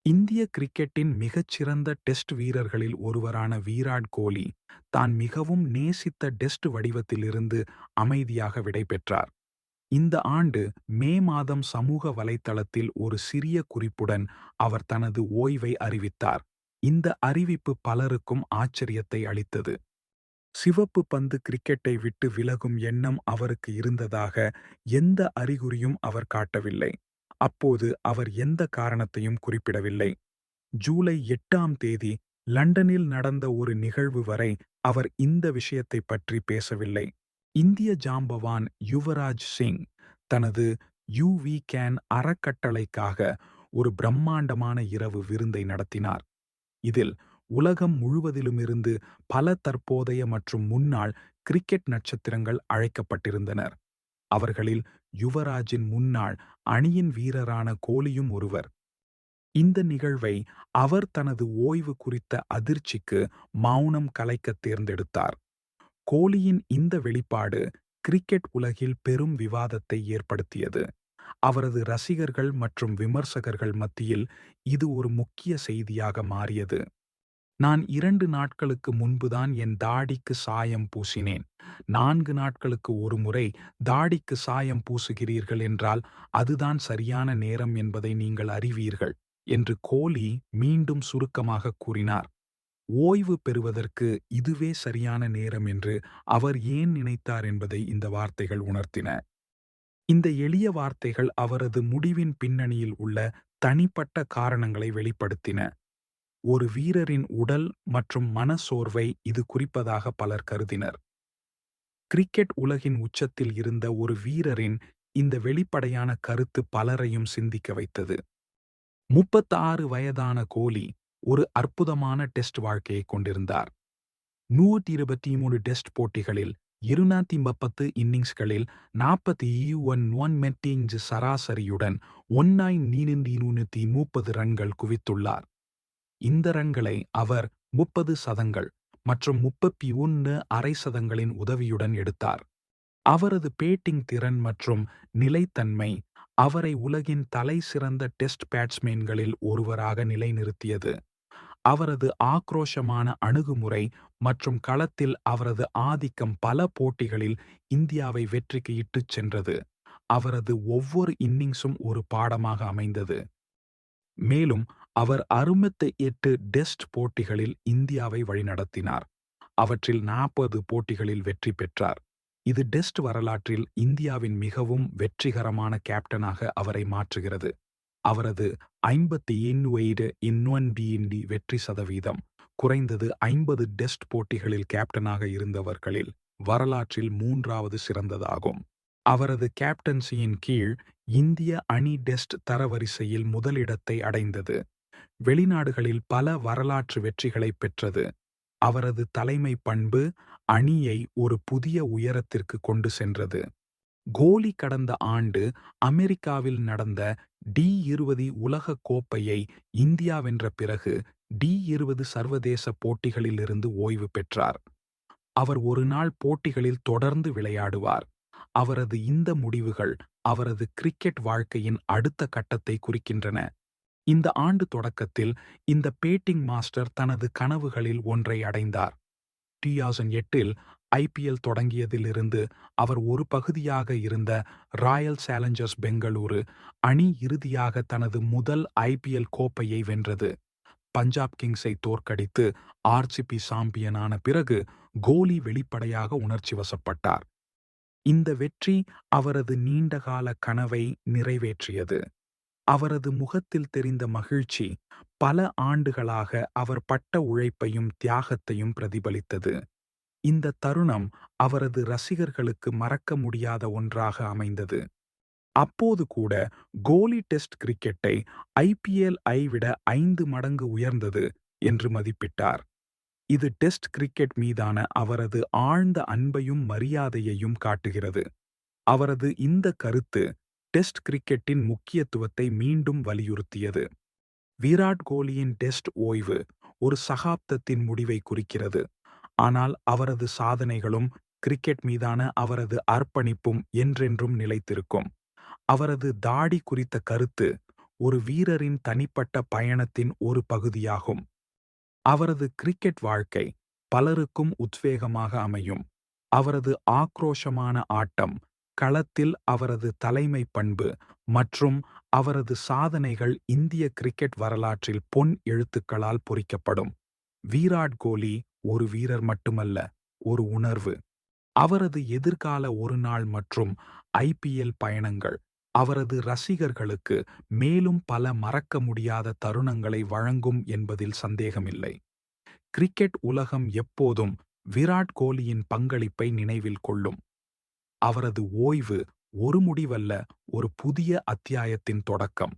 இந்திய கிரிக்கெட்டின் மிகச்சிறந்த டெஸ்ட் வீரர்களில் ஒருவரான விராட் கோலி தான் மிகவும் நேசித்த டெஸ்ட் வடிவத்திலிருந்து அமைதியாக விடைபெற்றார். இந்த ஆண்டு மே மாதம் சமூக வலைத்தளத்தில் ஒரு சிறிய குறிப்புடன் அவர் தனது ஓய்வை அறிவித்தார். இந்த அறிவிப்பு பலருக்கும் ஆச்சரியத்தை அளித்தது. சிவப்பு பந்து கிரிக்கெட்டை விட்டு விலகும் எண்ணம் அவருக்கு இருந்ததாக எந்த அறிகுறியும் அவர் காட்டவில்லை. அப்போது அவர் எந்த காரணத்தையும் குறிப்பிடவில்லை. ஜூலை 8ஆம் தேதி லண்டனில் நடந்த ஒரு நிகழ்வு வரை அவர் இந்த விஷயத்தைப் பற்றி பேசவில்லை. இந்திய ஜாம்பவான் யுவராஜ் சிங் தனது யூ வி கேன் அறக்கட்டளைக்காக ஒரு பிரம்மாண்டமான இரவு விருந்தை நடத்தினார். இதில் உலகம் முழுவதிலுமிருந்து பல தற்போதைய மற்றும் முன்னாள் கிரிக்கெட் நட்சத்திரங்கள் அழைக்கப்பட்டிருந்தனர். அவர்களில் யுவராஜின் முன்னாள் அணியின் வீரரான கோலியும் ஒருவர். இந்த நிகழ்வை அவர் தனது ஓய்வு குறித்த அதிர்ச்சிக்கு மௌனம் கலைக்கத் தேர்ந்தெடுத்தார். கோலியின் இந்த வெளிப்பாடு கிரிக்கெட் உலகில் பெரும் விவாதத்தை ஏற்படுத்தியது. அவரது ரசிகர்கள் மற்றும் விமர்சகர்கள் மத்தியில் இது ஒரு முக்கிய செய்தியாக மாறியது. நான் 2 நாட்களுக்கு முன்புதான் என் தாடிக்கு சாயம் பூசினேன். 4 நாட்களுக்கு ஒரு முறை தாடிக்கு சாயம் பூசுகிறீர்கள் என்றால் அதுதான் சரியான நேரம் என்பதை நீங்கள் அறிவீர்கள் என்று கோலி மீண்டும் சுருக்கமாக கூறினார். ஓய்வு பெறுவதற்கு இதுவே சரியான நேரம் என்று அவர் ஏன் நினைத்தார் என்பதை இந்த வார்த்தைகள் உணர்த்தின. இந்த எளிய வார்த்தைகள் அவரது முடிவின் பின்னணியில் உள்ள தனிப்பட்ட காரணங்களை வெளிப்படுத்தின. ஒரு வீரரின் உடல் மற்றும் மனச்சோர்வை இது குறிப்பதாக பலர் கருதினர். கிரிக்கெட் உலகின் உச்சத்தில் இருந்த ஒரு வீரரின் இந்த வெளிப்படையான கருத்து பலரையும் சிந்திக்க வைத்தது. 36 வயதான கோலி ஒரு அற்புதமான டெஸ்ட் வாழ்க்கையை கொண்டிருந்தார். 123 டெஸ்ட் போட்டிகளில் 230 இன்னிங்ஸ்களில் 41 மெட்டிங்ஸ் சராசரியுடன் 1930 ரன்கள் குவித்துள்ளார். இந்த ரன்களை அவர் 30 சதங்கள் மற்றும் 31 அரை சதங்களின் உதவியுடன் எடுத்தார். அவரது பேட்டிங் திறன் மற்றும் நிலைத்தன்மை அவரை உலகின் தலைசிறந்த டெஸ்ட் பேட்ஸ்மேன்களில் ஒருவராக நிலைநிறுத்தியது. அவரது ஆக்ரோஷமான அணுகுமுறை மற்றும் களத்தில் அவரது ஆதிக்கம் பல போட்டிகளில் இந்தியாவை வெற்றிக்கு இட்டுச் சென்றது. அவரது ஒவ்வொரு இன்னிங்ஸும் ஒரு பாடமாக அமைந்தது. மேலும் அவர் 68 டெஸ்ட் போட்டிகளில் இந்தியாவை வழிநடத்தினார். அவற்றில் 40 போட்டிகளில் வெற்றி பெற்றார். இது டெஸ்ட் வரலாற்றில் இந்தியாவின் மிகவும் வெற்றிகரமான கேப்டனாக அவரை மாற்றுகிறது. அவரது 57 வெற்றி சதவீதம் குறைந்தது 50 டெஸ்ட் போட்டிகளில் கேப்டனாக இருந்தவர்களில் வரலாற்றில் 3வது சிறந்ததாகும். அவரது கேப்டன்சியின் கீழ் இந்திய அணி டெஸ்ட் தரவரிசையில் முதலிடத்தை அடைந்தது. வெளிநாடுகளில் பல வரலாற்று வெற்றிகளை பெற்றது. அவரது தலைமை பண்பு அணியை ஒரு புதிய உயரத்திற்கு கொண்டு சென்றது. கோலி கடந்த ஆண்டு அமெரிக்காவில் நடந்த டி20 உலகக் கோப்பையை இந்தியா வென்ற பிறகு டி20 சர்வதேச போட்டிகளிலிருந்து ஓய்வு பெற்றார். அவர் ஒருநாள் போட்டிகளில் தொடர்ந்து விளையாடுவார். அவரது இந்த முடிவுகள் அவரது கிரிக்கெட் வாழ்க்கையின் அடுத்த கட்டத்தை குறிக்கின்றன. இந்த ஆண்டு தொடக்கத்தில் இந்த பேட்டிங் மாஸ்டர் தனது கனவுகளில் ஒன்றை அடைந்தார். 2008இல் ஐபிஎல் தொடங்கியதிலிருந்து அவர் ஒரு பகுதியாக இருந்த ராயல் சேலஞ்சர்ஸ் பெங்களூரு அணி இறுதியாக தனது முதல் ஐபிஎல் கோப்பையை வென்றது. பஞ்சாப் கிங்ஸை தோற்கடித்து ஆர்சிபி சாம்பியனான பிறகு கோலி வெளிப்படையாக உணர்ச்சி வசப்பட்டார். இந்த வெற்றி அவரது நீண்டகால கனவை நிறைவேற்றியது. அவரது முகத்தில் தெரிந்த மகிழ்ச்சி பல ஆண்டுகளாக அவர் பட்ட உழைப்பையும் தியாகத்தையும் பிரதிபலித்தது. இந்த தருணம் அவரது ரசிகர்களுக்கு மறக்க முடியாத ஒன்றாக அமைந்தது. அப்போது கூட கோலி டெஸ்ட் கிரிக்கெட்டை ஐபிஎல் விட 5 மடங்கு உயர்ந்தது என்று மதிப்பிட்டார். இது டெஸ்ட் கிரிக்கெட் மீதான அவரது ஆழ்ந்த அன்பையும் மரியாதையையும் காட்டுகிறது. அவரது இந்த கருத்து டெஸ்ட் கிரிக்கெட்டின் முக்கியத்துவத்தை மீண்டும் வலியுறுத்தியது. விராட் கோலியின் டெஸ்ட் ஓய்வு ஒரு சகாப்தத்தின் முடிவை குறிக்கிறது. ஆனால் அவரது சாதனைகளும் கிரிக்கெட் மீதான அவரது அர்ப்பணிப்பும் என்றென்றும் நிலைத்திருக்கும். அவரது தாடி குறித்த கருத்து ஒரு வீரரின் தனிப்பட்ட பயணத்தின் ஒரு பகுதியாகும். அவரது கிரிக்கெட் வாழ்க்கை பலருக்கும் உத்வேகமாக அமையும். அவரது ஆக்ரோஷமான ஆட்டம், களத்தில் அவரது தலைமை பண்பு மற்றும் அவரது சாதனைகள் இந்திய கிரிக்கெட் வரலாற்றில் பொன் எழுத்துக்களால் பொறிக்கப்படும். விராட் கோலி ஒரு வீரர் மட்டுமல்ல, ஒரு உணர்வு. அவரது எதிர்கால ஒருநாள் மற்றும் ஐபிஎல் பயணங்கள் அவரது ரசிகர்களுக்கு மேலும் பல மறக்க முடியாத தருணங்களை வழங்கும் என்பதில் சந்தேகமில்லை. கிரிக்கெட் உலகம் எப்போதும் விராட் கோலியின் பங்களிப்பை நினைவில் கொள்ளும். அவரது ஓய்வு ஒரு முடிவல்ல, ஒரு புதிய அத்தியாயத்தின் தொடக்கம்.